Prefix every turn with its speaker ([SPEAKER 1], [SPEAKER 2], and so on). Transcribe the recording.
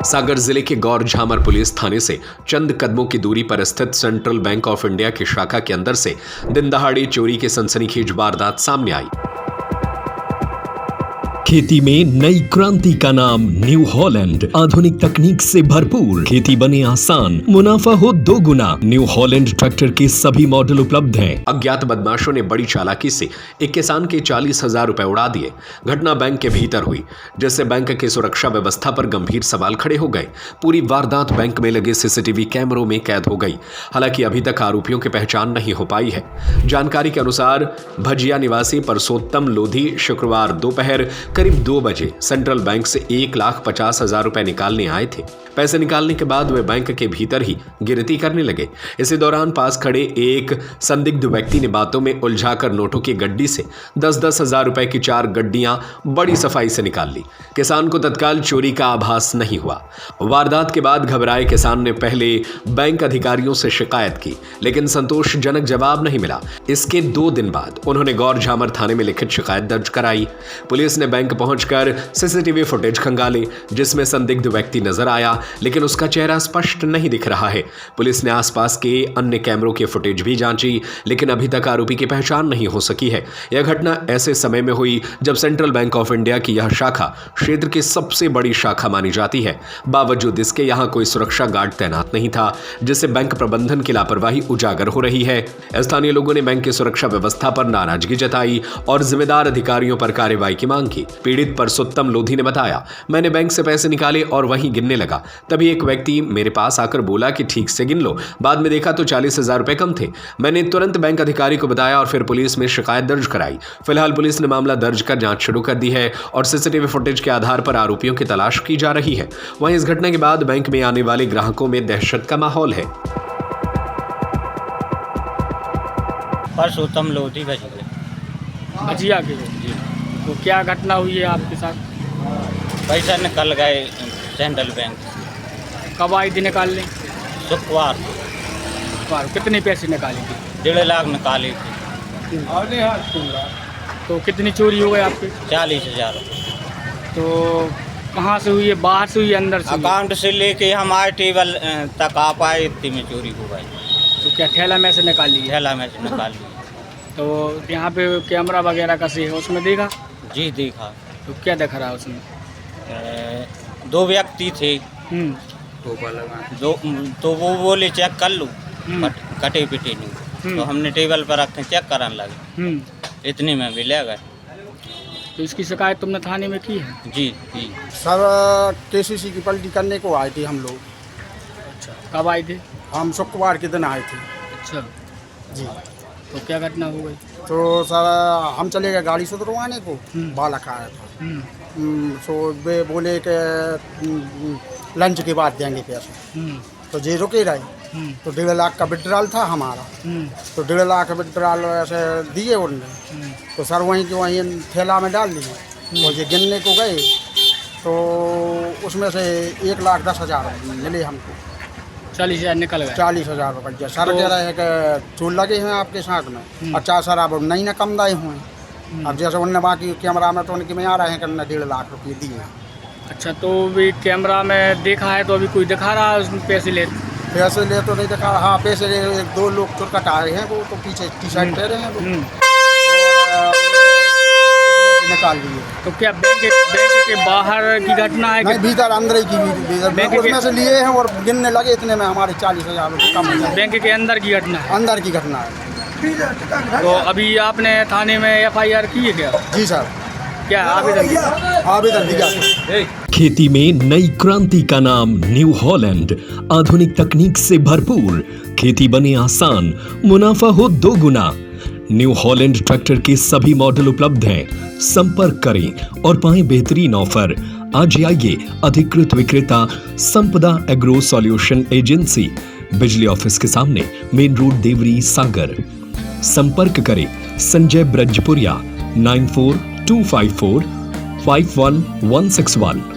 [SPEAKER 1] सागर जिले के गौर झामर पुलिस थाने से चंद कदमों की दूरी पर स्थित सेंट्रल बैंक ऑफ इंडिया की शाखा के अंदर से दिन दहाड़े चोरी की सनसनीखेज वारदात सामने आई। खेती में नई क्रांति का नाम न्यू हॉलैंड, आधुनिक तकनीक से भरपूर, खेती बने आसान, मुनाफा हो 2 गुना। न्यू हॉलैंड ट्रैक्टर के सभी मॉडल उपलब्ध हैं। अज्ञात बदमाशों ने बड़ी चालाकी से एक किसान के 40,000 रुपए उड़ा दिए। घटना बैंक के भीतर हुई, जिससे बैंक की सुरक्षा व्यवस्था पर गंभीर सवाल खड़े हो गए। पूरी वारदात बैंक में लगे सीसीटीवी कैमरों में कैद हो गई। हालांकि अभी तक आरोपियों की पहचान नहीं हो पाई है। जानकारी के अनुसार भजिया निवासी परसोत्तम लोधी शुक्रवार दोपहर करीब 2 बजे सेंट्रल बैंक से 1,50,000 रुपए निकालने आए थे। पैसे निकालने के बाद वे बैंक के भीतर ही गिनती करने लगे। इसी दौरान पास खड़े एक संदिग्ध व्यक्ति ने बातों में उलझाकर नोटों की गड्डी से 10-10 हजार रुपए की 4 गड्डियां बड़ी सफाई से निकाल ली। किसान को तत्काल चोरी का आभास नहीं हुआ। वारदात के बाद घबराए किसान ने पहले बैंक अधिकारियों से शिकायत की, लेकिन संतोषजनक जवाब नहीं मिला। इसके 2 दिन बाद उन्होंने गौर झामर थाने में लिखित शिकायत दर्ज कराई। पुलिस ने बैंक पहुंचकर सीसीटीवी फुटेज खंगाले, जिसमें संदिग्ध व्यक्ति नजर आया, लेकिन उसका चेहरा स्पष्ट नहीं दिख रहा है। पुलिस ने आसपास के अन्य कैमरों की फुटेज भी जांची, लेकिन अभी तक आरोपी की पहचान नहीं हो सकी है। यह घटना ऐसे समय में हुई जब सेंट्रल बैंक ऑफ इंडिया की यह शाखा क्षेत्र की सबसे बड़ी शाखा मानी जाती है। बावजूद इसके यहां कोई सुरक्षा गार्ड तैनात नहीं था, जिससे बैंक प्रबंधन की लापरवाही उजागर हो रही है। स्थानीय लोगों ने बैंक की सुरक्षा व्यवस्था पर नाराजगी जताई और जिम्मेदार अधिकारियों पर कार्रवाई की मांग की। पीड़ित परसोत्तम लोधी ने बताया, मैंने बैंक से पैसे निकाले और वहीं गिनने लगा। तभी एक व्यक्ति मेरे पास आकर बोला कि ठीक से गिन लो। बाद में देखा तो 40,000 रुपए कम थे। मैंने तुरंत बैंक अधिकारी को बताया और फिर पुलिस में शिकायत दर्ज कराई। फिलहाल पुलिस ने मामला दर्ज कर जांच शुरू कर दी है और सीसीटीवी फुटेज के आधार पर आरोपियों की तलाश की जा रही है। वहीं इस घटना के बाद बैंक में आने वाले ग्राहकों में दहशत का माहौल है।
[SPEAKER 2] परसोत्तम लोधी
[SPEAKER 3] भजिया के जी। तो क्या घटना हुई है आपके साथ?
[SPEAKER 2] पैसा निकल गए सेंट्रल बैंक।
[SPEAKER 3] कब आई थी निकालने?
[SPEAKER 2] शुक्रवार।
[SPEAKER 3] कितने पैसे निकाले थे?
[SPEAKER 2] 1.5 लाख निकाले थे।
[SPEAKER 3] तो कितनी चोरी हो गई आपके?
[SPEAKER 2] 40,000।
[SPEAKER 3] तो कहाँ से हुई है? बाहर से हुई है, अंदर से?
[SPEAKER 2] अकाउंट से लेके हमारे टेबल तक आ पाए, इतनी में चोरी हो गई।
[SPEAKER 3] तो क्या ठेला में से निकाल ली?
[SPEAKER 2] ठेला में से निकाल ली।
[SPEAKER 3] तो यहाँ पे कैमरा वगैरह का से है, उसमें देखा?
[SPEAKER 2] जी देखा।
[SPEAKER 3] तो क्या दिख रहा है उसमें?
[SPEAKER 2] 2 व्यक्ति थे। तो वो बोले चेक कर लो, कटे पिटे नहीं। तो हमने टेबल पर रखे, चेक कराने लगे। इतने में भी ले गए।
[SPEAKER 3] तो इसकी शिकायत तुमने थाने में की है?
[SPEAKER 2] जी जी।
[SPEAKER 4] सर केसीसी की पलटी करने को आए थे हम लोग।
[SPEAKER 3] अच्छा, कब आए थे?
[SPEAKER 4] हम शुक्रवार के दिन आए थे।
[SPEAKER 3] अच्छा
[SPEAKER 4] जी।
[SPEAKER 3] तो क्या घटना हो गई?
[SPEAKER 4] तो सर हम चले गए गाड़ी सुधरवाने को, बालक आया था। सो वे बोले कि लंच के बाद देंगे पैसे। तो जे रुके रहे। तो 1.5 लाख का विड्रॉल था हमारा। तो 1.5 लाख विड्रॉल ऐसे दिए उनने। तो सर वहीं के वहीं थैला में डाल दिए। और ये गिनने को गए तो उसमें से 1,10,000 मिले हमको।
[SPEAKER 3] 40,000 निकल गए?
[SPEAKER 4] 40,000 रुपये। सर कह रहे हैं कि चोर लगे हैं आपके साथ में। अच्छा सर, अब नहीं ना कम दाए हुए हैं। अब जैसे उनने बाकी कैमरा में तो उनके में आ रहे हैं कि 1.5 लाख रुपये दिए हैं।
[SPEAKER 3] अच्छा, तो भी कैमरा में देखा है तो अभी कोई दिखा रहा है उसमें पैसे ले?
[SPEAKER 4] पैसे ले तो नहीं दिखा। हाँ, पैसे ले 2 लोग चुरकट आए हैं, वो तो पीछे टी-शर्ट पहने हैं वो। निकाल लिए।
[SPEAKER 3] तो क्या बैंक के बाहर की घटना है?
[SPEAKER 4] नहीं, भीतर अंदर ही की। बैंक उसमें से लिए हैं और गिनने लगे, इतने में हमारे 40,000 रुपये कम हो गए।
[SPEAKER 3] बैंक के अंदर की घटना है?
[SPEAKER 4] अंदर की घटना है।
[SPEAKER 3] तो अभी आपने थाने में FIR की है क्या?
[SPEAKER 4] जी सर।
[SPEAKER 3] क्या आवेदन
[SPEAKER 4] दिया?
[SPEAKER 1] खेती में नई क्रांति का नाम न्यू हॉलैंड, आधुनिक तकनीक से भरपूर, खेती बने आसान, मुनाफा हो 2 गुना। न्यू हॉलैंड ट्रैक्टर के सभी मॉडल उपलब्ध हैं। संपर्क करें और पाएं बेहतरीन ऑफर। आज आइए अधिकृत विक्रेता संपदा एग्रो सॉल्यूशन एजेंसी, बिजली ऑफिस के सामने, मेन रोड, देवरी, सागर। संपर्क करें संजय ब्रजपुरिया 9425451161।